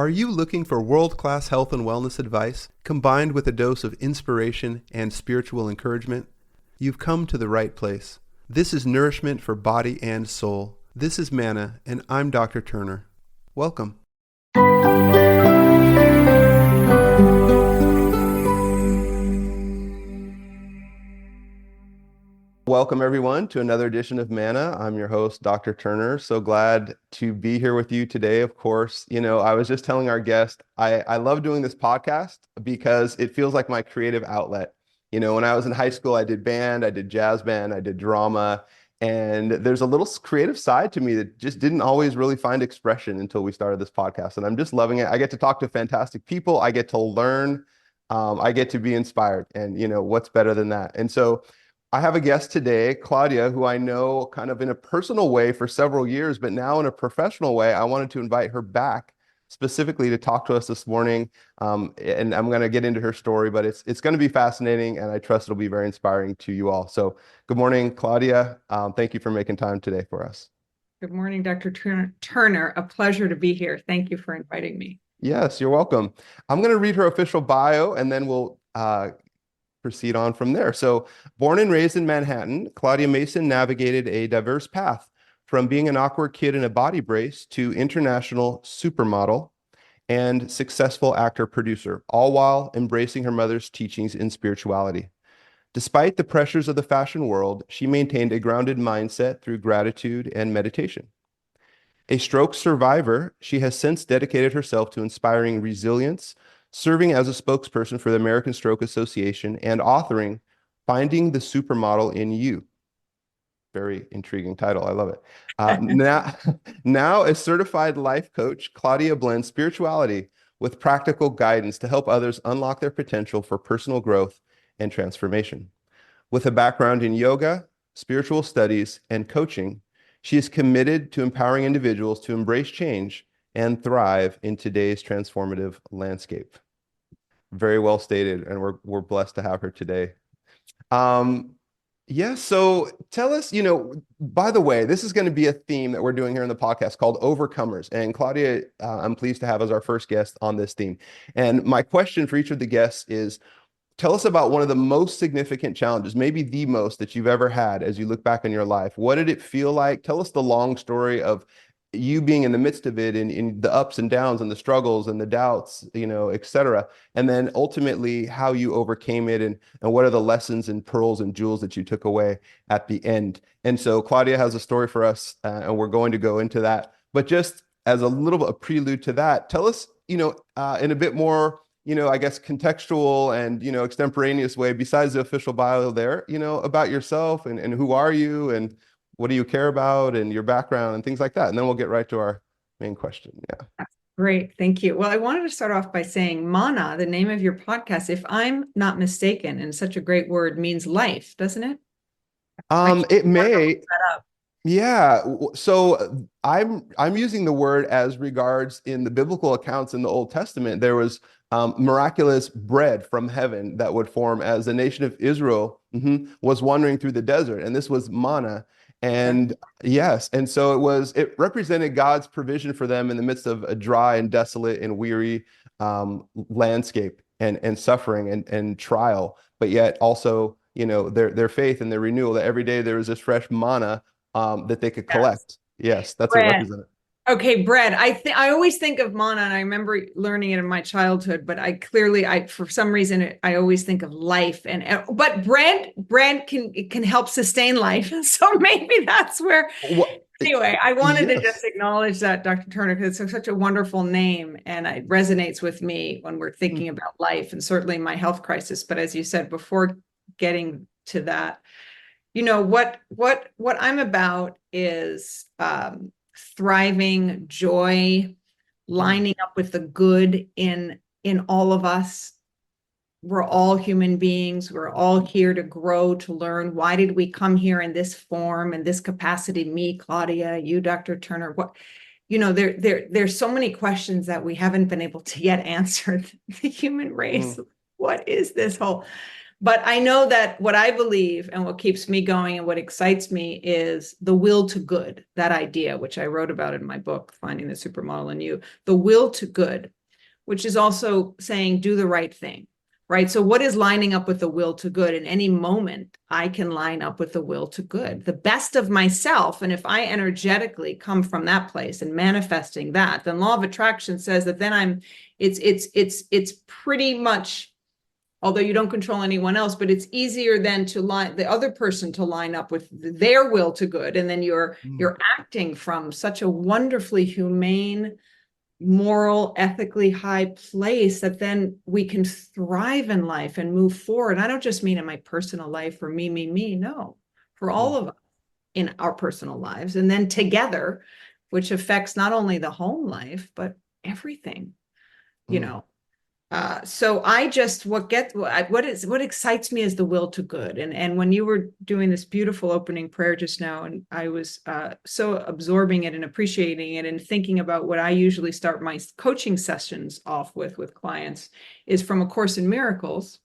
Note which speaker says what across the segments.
Speaker 1: Are you looking for world-class health and wellness advice combined with a dose of inspiration and spiritual encouragement? You've come to the right place. This is nourishment for body and soul. This is Manna, and I'm Dr. Turner. Welcome. Welcome, everyone, to another edition of Manna. I'm your host, Dr. Turner. So glad to be here with you today. Of course, I was just telling our guest, I love doing this podcast because it feels like my creative outlet. When I was in high school, I did band, I did jazz band, I did drama, and there's a little creative side to me that just didn't always really find expression until we started this podcast. And I'm just loving it. I get to talk to fantastic people. I get to learn. I get to be inspired. And, what's better than that? And so I have a guest today, Claudia, who I know kind of in a personal way for several years, but now in a professional way. I wanted to invite her back specifically to talk to us this morning. And I'm going to get into her story, but it's going to be fascinating, and I trust it'll be very inspiring to you all. So good morning, Claudia. Thank you for making time today for us.
Speaker 2: Good morning, Dr. Turner. A pleasure to be here. Thank you for inviting me.
Speaker 1: Yes, you're welcome. I'm going to read her official bio, and then we'll proceed on from there. So, born and raised in Manhattan, Claudia Mason navigated a diverse path from being an awkward kid in a body brace to international supermodel and successful actor-producer, all while embracing her mother's teachings in spirituality. Despite the pressures of the fashion world, she maintained a grounded mindset through gratitude and meditation. A stroke survivor, she has since dedicated herself to inspiring resilience, serving as a spokesperson for the American Stroke Association, and authoring Finding the Supermodel in You. Very intriguing title. I love it. Now a certified life coach, Claudia blends spirituality with practical guidance to help others unlock their potential for personal growth and transformation. With a background in yoga, spiritual studies, and coaching, she is committed to empowering individuals to embrace change and thrive in today's transformative landscape. Very well stated, and we're blessed to have her today. So tell us, by the way, this is going to be a theme that we're doing here in the podcast called Overcomers. And Claudia, I'm pleased to have as our first guest on this theme. And my question for each of the guests is, tell us about one of the most significant challenges, maybe the most that you've ever had as you look back in your life. What did it feel like? Tell us the long story of you being in the midst of it, in the ups and downs and the struggles and the doubts, et cetera. And then ultimately how you overcame it, and what are the lessons and pearls and jewels that you took away at the end. And so Claudia has a story for us, and we're going to go into that. But just as a little bit of prelude to that, tell us, in a bit more, I guess contextual and, extemporaneous way, besides the official bio there, about yourself and who are you and what do you care about and your background and things like that. And then we'll get right to our main question. Yeah.
Speaker 2: Great. Thank you. Well, I wanted to start off by saying Mana, the name of your podcast, if I'm not mistaken, and such a great word, means life, doesn't it?
Speaker 1: It may. Yeah. So I'm using the word as regards in the biblical accounts in the Old Testament. There was miraculous bread from heaven that would form as the nation of Israel was wandering through the desert. And this was manna. And yes, and so it represented God's provision for them in the midst of a dry and desolate and weary landscape and suffering and trial, but yet also, their faith and their renewal, that every day there was this fresh manna that they could collect. Yes, that's what it represented.
Speaker 2: Okay, bread. I always think of manna, and I remember learning it in my childhood, but I for some reason I always think of life, but bread can help sustain life. So maybe that's where. Anyway, I wanted to just acknowledge that, Dr. Turner, because it's such a wonderful name, and it resonates with me when we're thinking about life, and certainly my health crisis. But as you said, before getting to that, what I'm about is thriving, joy, lining up with the good in all of us. We're all human beings. We're all here to grow, to learn. Why did we come here in this form, in this capacity? Me, Claudia, you, Dr. Turner. There's so many questions that we haven't been able to yet answer. The human race. What is this whole? But I know that what I believe and what keeps me going and what excites me is the will to good, that idea, which I wrote about in my book, Finding the Supermodel in You, the will to good. which is also saying do the right thing, right? So what is lining up with the will to good? In any moment, I can line up with the will to good, the best of myself. And if I energetically come from that place and manifesting that, then law of attraction says that then it's pretty much, although you don't control anyone else, but it's easier then to line the other person to line up with their will to good. And then you're acting from such a wonderfully humane, moral, ethically high place that then we can thrive in life and move forward. I don't just mean in my personal life for me, no, for all of us in our personal lives. And then together, which affects not only the home life, but everything, you know. So I just what excites me is the will to good. And when you were doing this beautiful opening prayer just now, and I was so absorbing it and appreciating it and thinking about what I usually start my coaching sessions off with clients is from A Course in Miracles.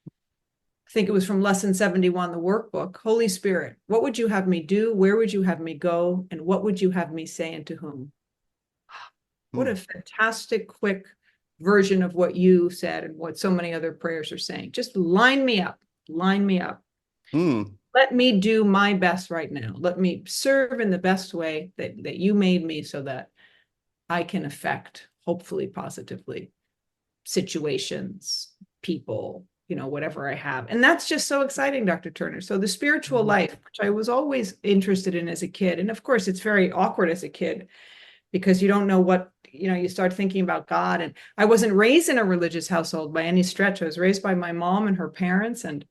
Speaker 2: I think it was from lesson 71, the workbook. Holy Spirit, what would you have me do? Where would you have me go? And what would you have me say and to whom? What a fantastic, quick version of what you said and what so many other prayers are saying. Just line me up, line me up. Let me do my best right now. Let me serve in the best way that you made me so that I can affect, hopefully positively, situations, people, whatever I have. And that's just so exciting, Dr. Turner. So the spiritual life, which I was always interested in as a kid, and of course, it's very awkward as a kid because you don't know what, you start thinking about God. And I wasn't raised in a religious household by any stretch. I was raised by my mom and her parents, and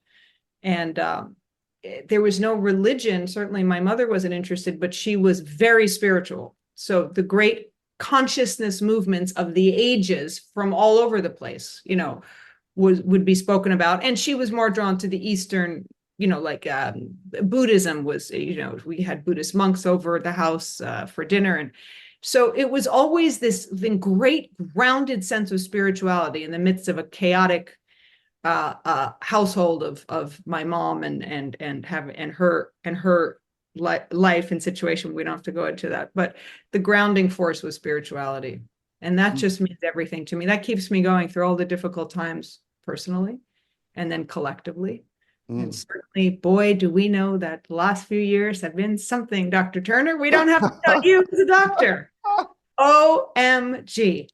Speaker 2: there was no religion. Certainly my mother wasn't interested, but she was very spiritual. So the great consciousness movements of the ages from all over the place, would be spoken about. And she was more drawn to the Eastern, like Buddhism was, we had Buddhist monks over at the house for dinner. And so it was always this great grounded sense of spirituality in the midst of a chaotic household of my mom and her life and situation. We don't have to go into that, but the grounding force was spirituality, and that just means everything to me. That keeps me going through all the difficult times personally, and then collectively. And certainly, boy, do we know that the last few years have been something, Dr. Turner. We don't have to tell you as a doctor. OMG.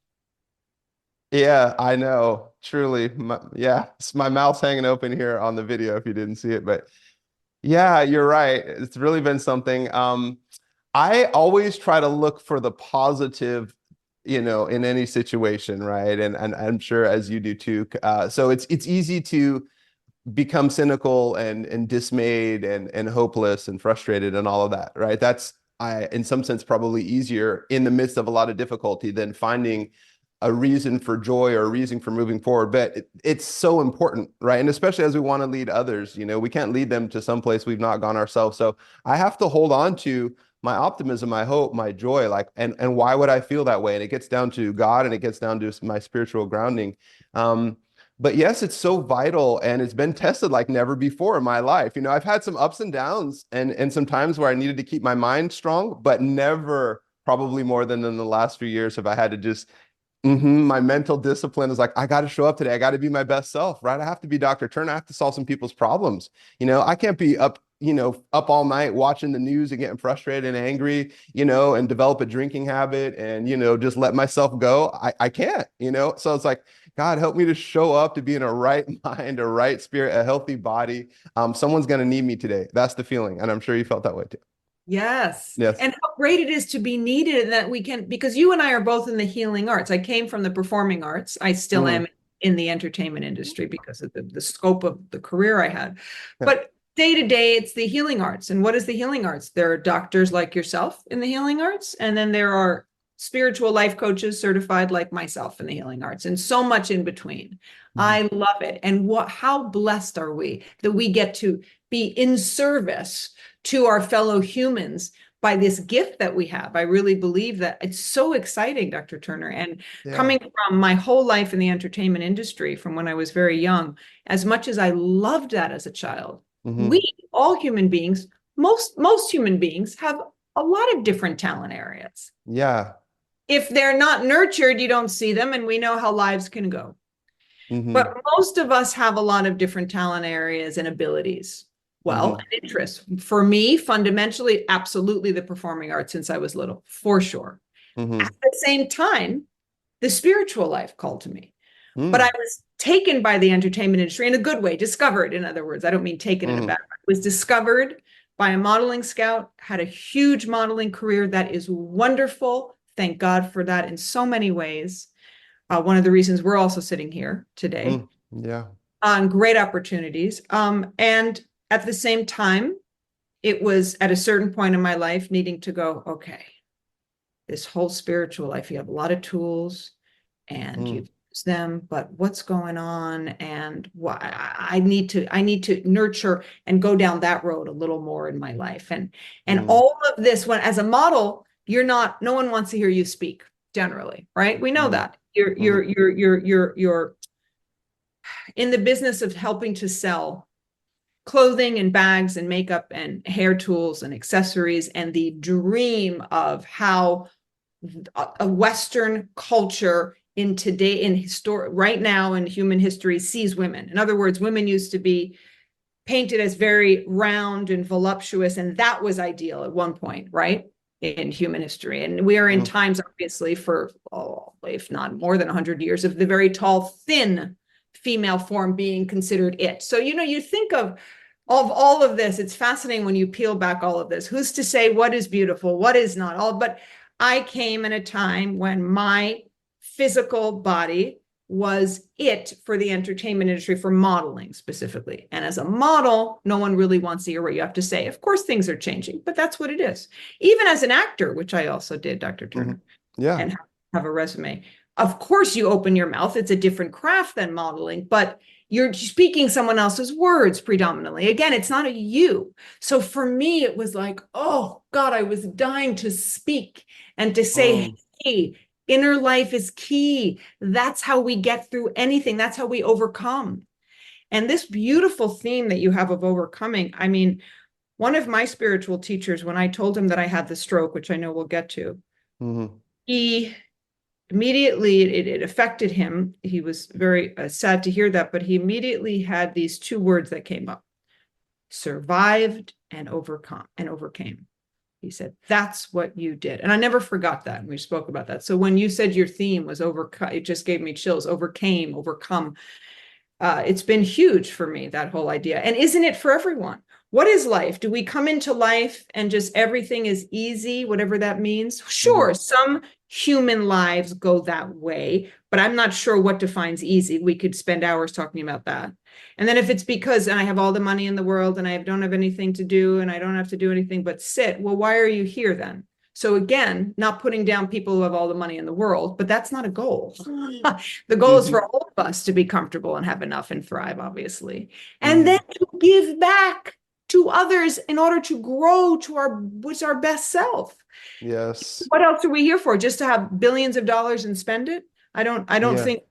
Speaker 1: Yeah, I know. Truly. My mouth's hanging open here on the video if you didn't see it. But yeah, you're right. It's really been something. I always try to look for the positive, in any situation, right? And I'm sure as you do too. So it's easy to become cynical and dismayed and hopeless and frustrated and all of that, right? That's in some sense probably easier in the midst of a lot of difficulty than finding a reason for joy or a reason for moving forward. But it's so important, right? And especially as we want to lead others, we can't lead them to some place we've not gone ourselves. So I have to hold on to my optimism, my hope, my joy, and why would I feel that way? And it gets down to God, and it gets down to my spiritual grounding. But yes, it's so vital, and it's been tested like never before in my life. I've had some ups and downs and some times where I needed to keep my mind strong, but never, probably more than in the last few years, have I had to just my mental discipline is like, I got to show up today. I got to be my best self, right? I have to be Dr. Turner. I have to solve some people's problems. I can't be up all night watching the news and getting frustrated and angry, and develop a drinking habit and, just let myself go. I can't, so it's like, God, help me to show up, to be in a right mind, a right spirit, a healthy body. Someone's going to need me today. That's the feeling. And I'm sure you felt that way too.
Speaker 2: Yes.
Speaker 1: Yes.
Speaker 2: And how great it is to be needed, and that we can, because you and I are both in the healing arts. I came from the performing arts. I still am in the entertainment industry because of the scope of the career I had.
Speaker 1: Yeah.
Speaker 2: But day to day, it's the healing arts. And what is the healing arts? There are doctors like yourself in the healing arts, and then there are spiritual life coaches certified like myself in the healing arts, and so much in between. I love it. And how blessed are we that we get to be in service to our fellow humans by this gift that we have. I really believe that it's so exciting, Dr. Turner. And coming from my whole life in the entertainment industry, from when I was very young, as much as I loved that as a child, we, all human beings, most human beings have a lot of different talent areas.
Speaker 1: Yeah.
Speaker 2: if they're not nurtured, you don't see them, and we know how lives can go.
Speaker 1: Mm-hmm.
Speaker 2: But most of us have a lot of different talent areas and abilities, well,
Speaker 1: Mm-hmm.
Speaker 2: and interests. For me, fundamentally, absolutely the performing arts since I was little, for sure. At
Speaker 1: Mm-hmm.
Speaker 2: the same time, the spiritual life called to me. But I
Speaker 1: Mm-hmm.
Speaker 2: was taken by the entertainment industry in a good way, discovered, in other words. I don't mean taken in a bad way. I was discovered by a modeling scout, had a huge modeling career that is wonderful. Thank God for that in so many ways. One of the reasons we're also sitting here today
Speaker 1: Mm-hmm. Yeah.
Speaker 2: on great opportunities. And at the same time, it was at a certain point in my life needing to go, okay, this whole spiritual life, you have a lot of tools and you use them, but what's going on? And why I need to nurture and go down that road a little more in my life. And
Speaker 1: Mm-hmm.
Speaker 2: all of this, when as a model, no one wants to hear you speak generally, right? We know that.
Speaker 1: Mm-hmm.
Speaker 2: You're in the business of helping to sell clothing and bags and makeup and hair tools and accessories, and the dream of how a Western culture in today, right now in human history, sees women. In other words, women used to be painted as very round and voluptuous, and that was ideal at one point, right? In human history. And we are in times, obviously, for, if not more than 100 years, of the very tall, thin female form being considered it. So, you think of all of this. It's fascinating when you peel back all of this. Who's to say what is beautiful, what is not? But I came in a time when my physical body was it for the entertainment industry, for modeling specifically. And as a model, no one really wants to hear what you have to say. Of course, things are changing, but that's what it is. Even as an actor, which I also did, Dr. Turner,
Speaker 1: Yeah.
Speaker 2: and have a resume. Of course, you open your mouth. It's a different craft than modeling, but you're speaking someone else's words predominantly. Again, it's not a you. So for me, it was like, oh God, I was dying to speak and to say, hey, inner life is key. That's how we get through anything. That's how we overcome. And this beautiful theme that you have of overcoming, I mean, one of my spiritual teachers, when I told him that I had the stroke, which I know we'll get to, he immediately, it affected him. He was very sad to hear that, but he immediately had these two words that came up: survived and overcame. He said, that's what you did. And I never forgot that. And we spoke about that. So when you said your theme was overcome, it just gave me chills. Overcome. It's been huge for me, that whole idea. And isn't it for everyone? What is life? Do we come into life and just everything is easy, whatever that means? Sure, some human lives go that way, but I'm not sure what defines easy. We could spend hours talking about that. And then if it's because I have all the money in the world and I don't have anything to do and I don't have to do anything but sit, well, why are you here then? So again, not putting down people who have all the money in the world, but that's not a goal. The goal is for all of us to be comfortable and have enough and thrive, obviously. And then to give back to others in order to grow to our best self.
Speaker 1: Yes.
Speaker 2: What else are we here for? Just to have billions of dollars and spend it? I don't think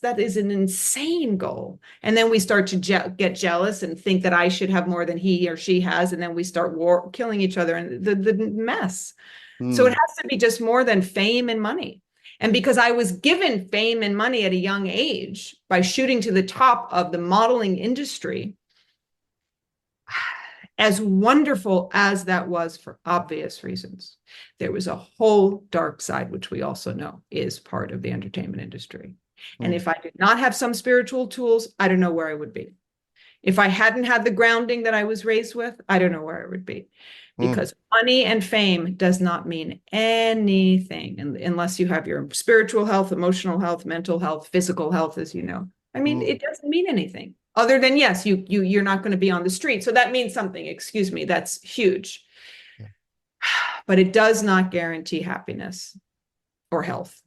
Speaker 2: that is an insane goal. And then we start to get jealous and think that I should have more than he or she has. And then we start killing each other and the mess. So it has to be just more than fame and money. And because I was given fame and money at a young age by shooting to the top of the modeling industry, as wonderful as that was for obvious reasons, there was a whole dark side, which we also know is part of the entertainment industry. And if I did not have some spiritual tools, I don't know where I would be. If I hadn't had the grounding that I was raised with, I don't know where I would be. Because money and fame does not mean anything unless you have your spiritual health, emotional health, mental health, physical health, as you know. I mean, it doesn't mean anything other than, yes, you're not going to be on the street. So that means something. Excuse me. That's huge. Yeah. But it does not guarantee happiness or health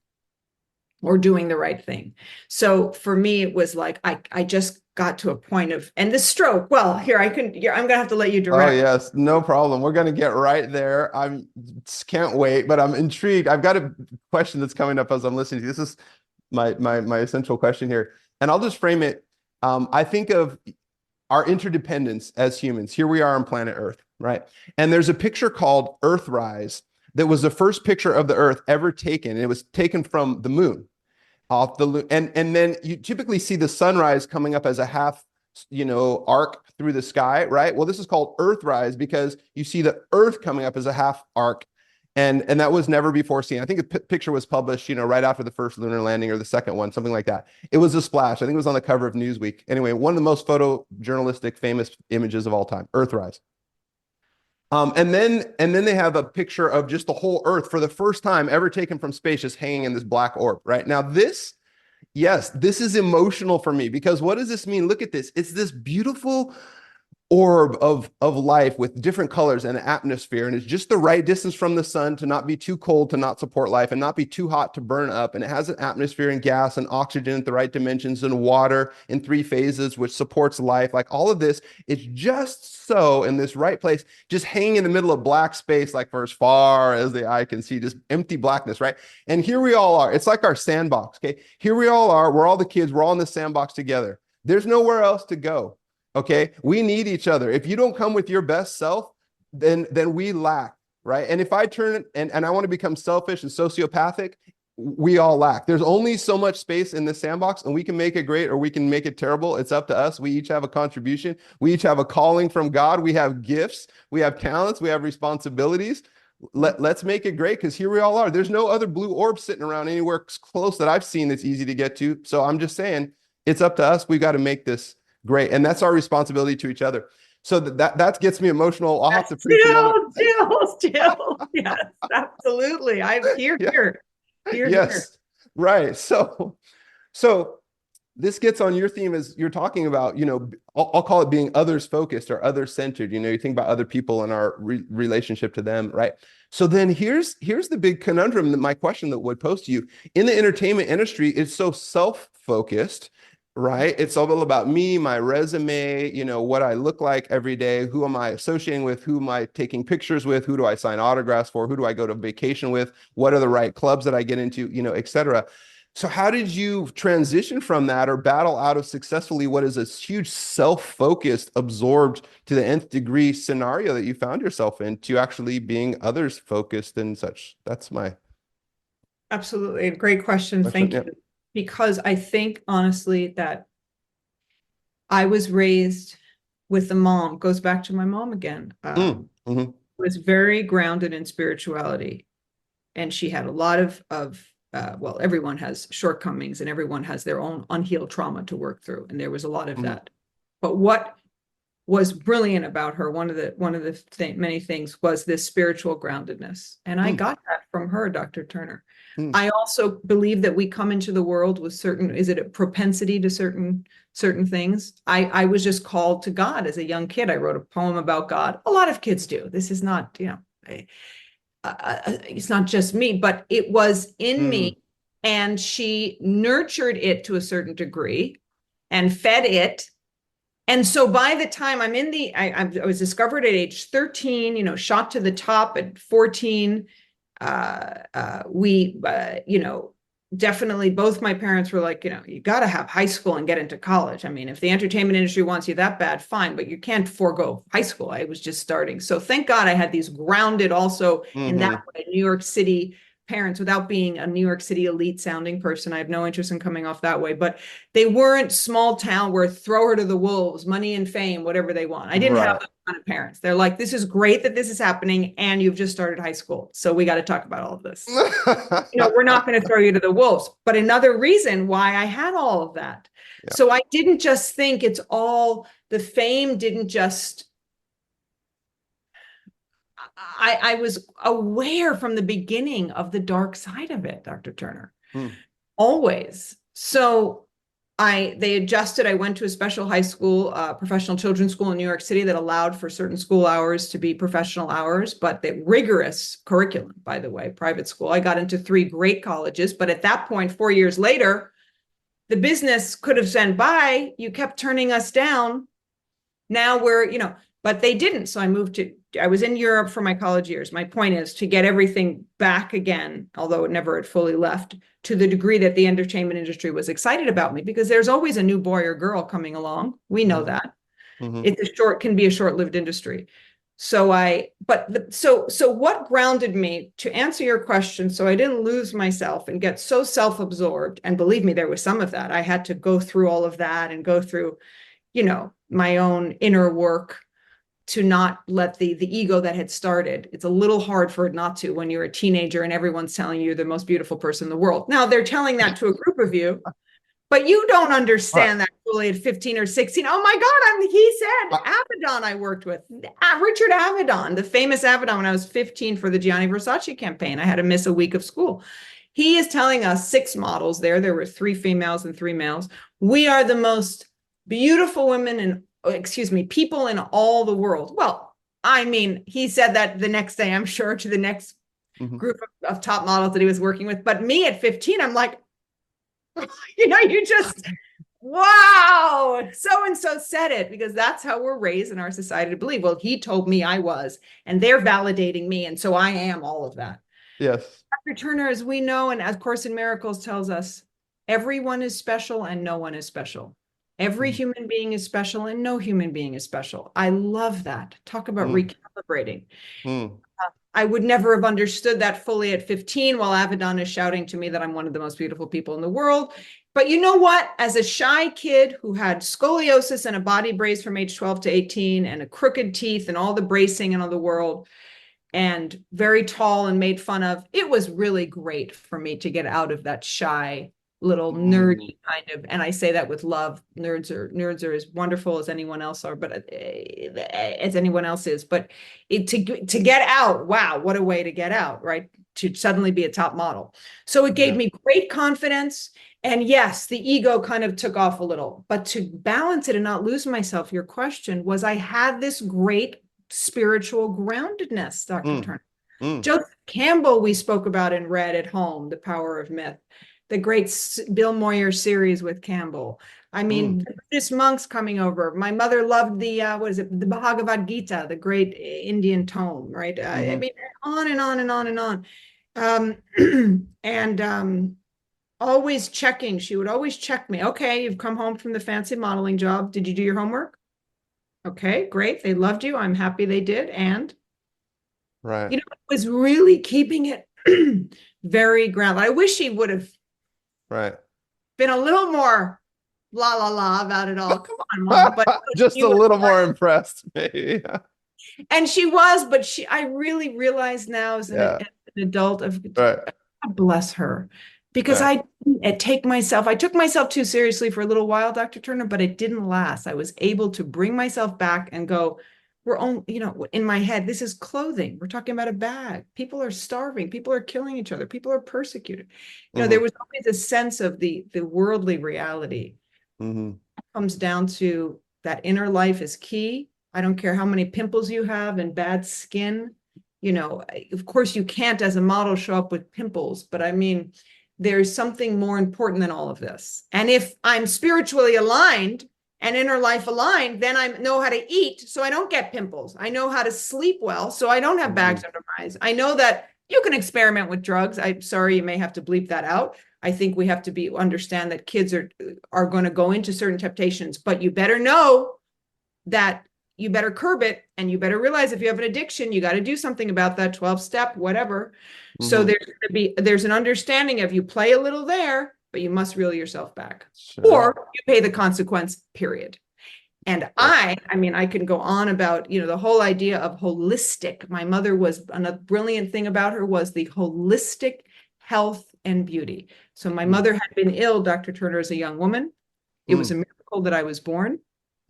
Speaker 2: or doing the right thing. So for me, it was like, I just got to a point of, and the stroke, well, I'm going to have to let you direct.
Speaker 1: Oh, yes, no problem. We're going to get right there. I can't wait, but I'm intrigued. I've got a question that's coming up as I'm listening to you. This is my essential question here. And I'll just frame it. I think of our interdependence as humans. Here we are on planet Earth, right? And there's a picture called Earthrise that was the first picture of the Earth ever taken. And it was taken from the moon, off the and then you typically see the sunrise coming up as a half, arc through the sky, right? Well, this is called Earthrise because you see the Earth coming up as a half arc, and that was never before seen. I think a picture was published, right after the first lunar landing or the second one, something like that. It was a splash. I think it was on the cover of Newsweek. Anyway, one of the most photojournalistic famous images of all time, Earthrise. And then they have a picture of just the whole Earth for the first time ever taken from space, just hanging in this black orb, right? Now yes, this is emotional for me because what does this mean? Look at this. It's this beautiful orb of life with different colors and atmosphere, and it's just the right distance from the sun to not be too cold to not support life and not be too hot to burn up, and it has an atmosphere and gas and oxygen at the right dimensions and water in 3 phases which supports life. Like all of this, it's just so in this right place, just hanging in the middle of black space, like for as far as the eye can see, just empty blackness, right? And here we all are. It's like our sandbox. Okay, here we all are. We're all the kids. We're all in the sandbox together. There's nowhere else to go. Okay, we need each other. If you don't come with your best self, then we lack, right? And if I turn and I want to become selfish and sociopathic, we all lack. There's only so much space in this sandbox, and we can make it great or we can make it terrible. It's up to us. We each have a contribution. We each have a calling from God. We have gifts. We have talents. We have responsibilities. Let's make it great because here we all are. There's no other blue orb sitting around anywhere close that I've seen that's easy to get to. So I'm just saying, it's up to us. We've got to make this great. And that's our responsibility to each other. So that gets me emotional. I'll have to preach another.
Speaker 2: Chills. Yes, absolutely. I'm here.
Speaker 1: Yes. Right. So this gets on your theme as you're talking about, I'll call it being others focused or others centered. You think about other people and our relationship to them. Right. So then here's the big conundrum that my question that would pose to you. In the entertainment industry, it's so self-focused. Right. It's all about me, my resume, what I look like every day. Who am I associating with? Who am I taking pictures with? Who do I sign autographs for? Who do I go to vacation with? What are the right clubs that I get into, et cetera. So how did you transition from that or battle out of successfully what is a huge self-focused, absorbed to the nth degree scenario that you found yourself in to actually being others focused and such? That's my.
Speaker 2: Absolutely. Great question. Thank you. Because I think honestly that I was raised with a mom, goes back to my mom again, was very grounded in spirituality. And she had a lot of well, everyone has shortcomings and everyone has their own unhealed trauma to work through. And there was a lot of that. But what was brilliant about her, one of the many things was this spiritual groundedness. And I got that from her, Dr. Turner. I also believe that we come into the world with is it a propensity to certain things? I was just called to God as a young kid. I wrote a poem about God. A lot of kids do. This is not, it's not just me, but it was in me. And she nurtured it to a certain degree and fed it. And so by the time I'm in I was discovered at age 13, shot to the top at 14. We definitely both my parents were like, you got to have high school and get into college. I mean, if the entertainment industry wants you that bad, fine, but you can't forego high school. I was just starting. So thank God I had these grounded also in that way, New York City parents without being a New York City elite sounding person. I have no interest in coming off that way, but they weren't small town where throw her to the wolves, money and fame, whatever they want. I didn't have those kind of parents. They're like, this is great that this is happening and you've just started high school. So we got to talk about all of this. We're not going to throw you to the wolves, but another reason why I had all of that. Yeah. So I didn't just think it's all the fame didn't just I was aware from the beginning of the dark side of it, Dr. Turner, always. So they adjusted. I went to a special high school, professional children's school in New York City that allowed for certain school hours to be professional hours, but the rigorous curriculum, by the way, private school. I got into 3 great colleges, but at that point, 4 years later, the business could have said, bye, you kept turning us down. Now we're, but they didn't. So I was in Europe for my college years. My point is to get everything back again, although it never had fully left, to the degree that the entertainment industry was excited about me, because there's always a new boy or girl coming along. We know that. Can be a short-lived industry. So what grounded me, to answer your question, so I didn't lose myself and get so self-absorbed, and believe me, there was some of that. I had to go through all of that and go through, my own inner work to not let the ego that had started. It's a little hard for it not to when you're a teenager and everyone's telling you you're the most beautiful person in the world. Now they're telling that to a group of you, but you don't
Speaker 1: Right.
Speaker 2: understand that fully at 15 or 16. Oh my God, he said Avedon I worked with. Richard Avedon, the famous Avedon when I was 15 for the Gianni Versace campaign. I had to miss a week of school. He is telling us 6 models there. There were 3 females and 3 males. We are the most beautiful women and, people in all the world. Well, I mean, he said that the next day, I'm sure, to the next
Speaker 1: Mhm.
Speaker 2: group of top models that he was working with. But me at 15, I'm like, you just, wow, so and so said it, because that's how we're raised in our society to believe. Well, he told me I was, and they're validating me, and so I am all of that.
Speaker 1: Yes.
Speaker 2: Dr. Turner, as we know, and as Course in Miracles tells us, everyone is special and no one is special. Every
Speaker 1: Mm.
Speaker 2: human being is special and no human being is special. I love that. Talk about
Speaker 1: Mm.
Speaker 2: recalibrating.
Speaker 1: Mm.
Speaker 2: I would never have understood that fully at 15 while Avedon is shouting to me that I'm one of the most beautiful people in the world. But you know what? As a shy kid who had scoliosis and a body brace from age 12 to 18 and a crooked teeth and all the bracing in all the world, and very tall and made fun of, it was really great for me to get out of that shy little
Speaker 1: Mm.
Speaker 2: nerdy kind of, and I say that with love. Nerds are as wonderful as anyone else are, but as anyone else is. But to get out, wow, what a way to get out, right? To suddenly be a top model. So it gave
Speaker 1: Yeah.
Speaker 2: me great confidence. And yes, the ego kind of took off a little, but to balance it and not lose myself, your question was, I had this great spiritual groundedness, Dr.
Speaker 1: Mm.
Speaker 2: Turner.
Speaker 1: Mm.
Speaker 2: Joseph Campbell, we spoke about and read at home, The Power of Myth, the great Bill Moyer series with Campbell. I
Speaker 1: Mm.
Speaker 2: mean, the Buddhist monks coming over. My mother loved the Bhagavad Gita, the great Indian tome, right? I
Speaker 1: Mhm.
Speaker 2: mean, on and on and on and on. And always checking. She would always check me. Okay, you've come home from the fancy modeling job. Did you do your homework? Okay, great. They loved you. I'm happy they did. And
Speaker 1: Right.
Speaker 2: it was really keeping it very grounded. I wish he would have
Speaker 1: Right.
Speaker 2: been a little more la la la about it all. Come on, mom. But
Speaker 1: Just
Speaker 2: she
Speaker 1: a
Speaker 2: was,
Speaker 1: little more impressed, maybe.
Speaker 2: and she was, but I really realized now as
Speaker 1: Yeah.
Speaker 2: an adult of,
Speaker 1: Right.
Speaker 2: God bless her, because
Speaker 1: Right.
Speaker 2: I took myself too seriously for a little while, Dr. Turner, but it didn't last. I was able to bring myself back and go, we're only, in my head, this is clothing. We're talking about a bag. People are starving. People are killing each other. People are persecuted. There
Speaker 1: Hmm.
Speaker 2: was always a sense of the worldly reality.
Speaker 1: Hmm.
Speaker 2: It comes down to that inner life is key. I don't care how many pimples you have and bad skin. Of course, you can't, as a model, show up with pimples, but I mean, there's something more important than all of this. And if I'm spiritually aligned and inner life aligned, then I know how to eat so I don't get pimples. I know how to sleep well so I don't have bags under my eyes. I know that you can experiment with drugs. I'm sorry, you may have to bleep that out. I think we have to understand that kids are going to go into certain temptations, but you better know that you better curb it, and you better realize if you have an addiction, you got to do something about that 12-step, whatever. So
Speaker 1: Hmm.
Speaker 2: there's an understanding of, you play a little there, but you must reel yourself back,
Speaker 1: Sure.
Speaker 2: or you pay the consequence, period. And
Speaker 1: Sure.
Speaker 2: I mean, I can go on about, the whole idea of holistic. My mother was, another brilliant thing about her was the holistic health and beauty. So my
Speaker 1: Mm.
Speaker 2: mother had been ill, Dr. Turner, as a young woman. It was a
Speaker 1: Mm.
Speaker 2: miracle that I was born.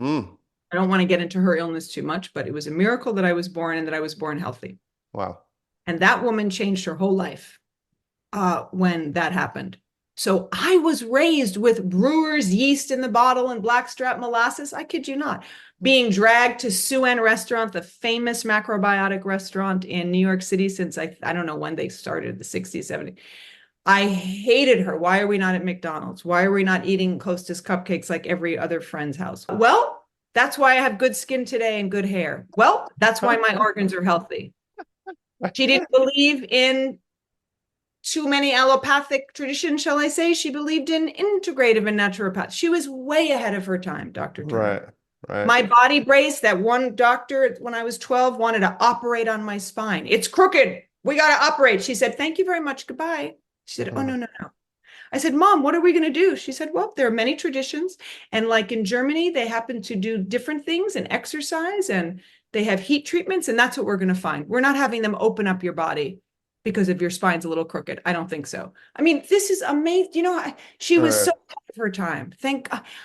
Speaker 1: Mm.
Speaker 2: I don't want to get into her illness too much, but it was a miracle that I was born and that I was born healthy.
Speaker 1: Wow.
Speaker 2: And that woman changed her whole life when that happened. So I was raised with brewer's yeast in the bottle and blackstrap molasses. I kid you not. Being dragged to Suen Restaurant, the famous macrobiotic restaurant in New York City since I don't know when they started, the 60s, 70s. I hated her. Why are we not at McDonald's? Why are we not eating Costas cupcakes like every other friend's house? Well, that's why I have good skin today and good hair. Well, that's why my organs are healthy. She didn't believe in too many allopathic traditions, shall I say. She believed in integrative and naturopath. She was way ahead of her time, Dr. Turner.
Speaker 1: Right. Right.
Speaker 2: My body brace, that one doctor when I was 12 wanted to operate on my spine. It's crooked. We got to operate. She said, thank you very much. Goodbye. She said, oh, no. I said, Mom, what are we going to do? She said, well, there are many traditions. And like in Germany, they happen to do different things and exercise, and they have heat treatments. And that's what we're going to find. We're not having them open up your body because if your spine's a little crooked. I don't think so. I mean, this is amazing. She was so ahead of her time.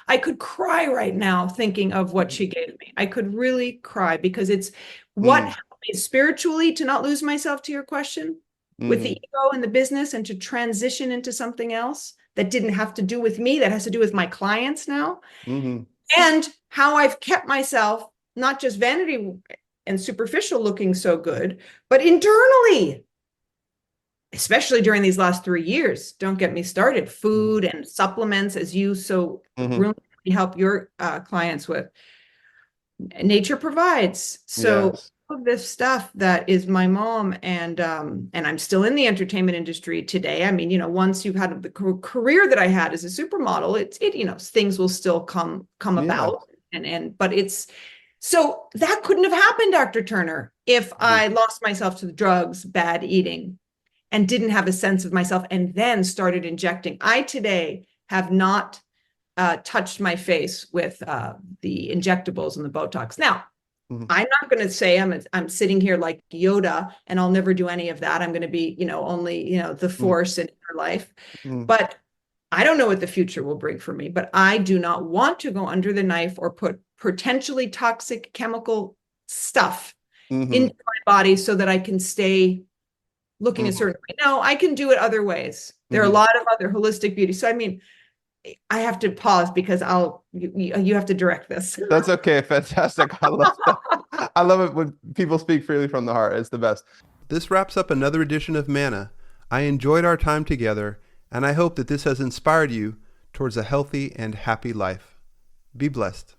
Speaker 2: I could cry right now thinking of what she gave me. I could really cry because it's what helped me spiritually to not lose myself, to your question, with the ego and the business, and to transition into something else that didn't have to do with me, that has to do with my clients now. And how I've kept myself, not just vanity and superficial looking so good, but internally, especially during these last 3 years. Don't get me started. Food and supplements, as you so brilliantly help your clients with. Nature provides. So
Speaker 1: Yes.
Speaker 2: all of this stuff that is my mom, and I'm still in the entertainment industry today. I mean, once you've had the career that I had as a supermodel, things will still come about, but it's so that couldn't have happened, Dr. Turner, if I lost myself to the drugs, bad eating, and didn't have a sense of myself, and then started injecting. I today have not touched my face with the injectables and the Botox. Now, I'm not going to say I'm sitting here like Yoda and I'll never do any of that. I'm going to be, only, the force in your life. But I don't know what the future will bring for me, but I do not want to go under the knife or put potentially toxic chemical stuff into my body so that I can stay looking a certain way. No, I can do it other ways. There are a lot of other holistic beauty. So, I mean, I have to pause because you have to direct this.
Speaker 1: That's okay. Fantastic. I love it when people speak freely from the heart. It's the best. This wraps up another edition of Manna. I enjoyed our time together, and I hope that this has inspired you towards a healthy and happy life. Be blessed.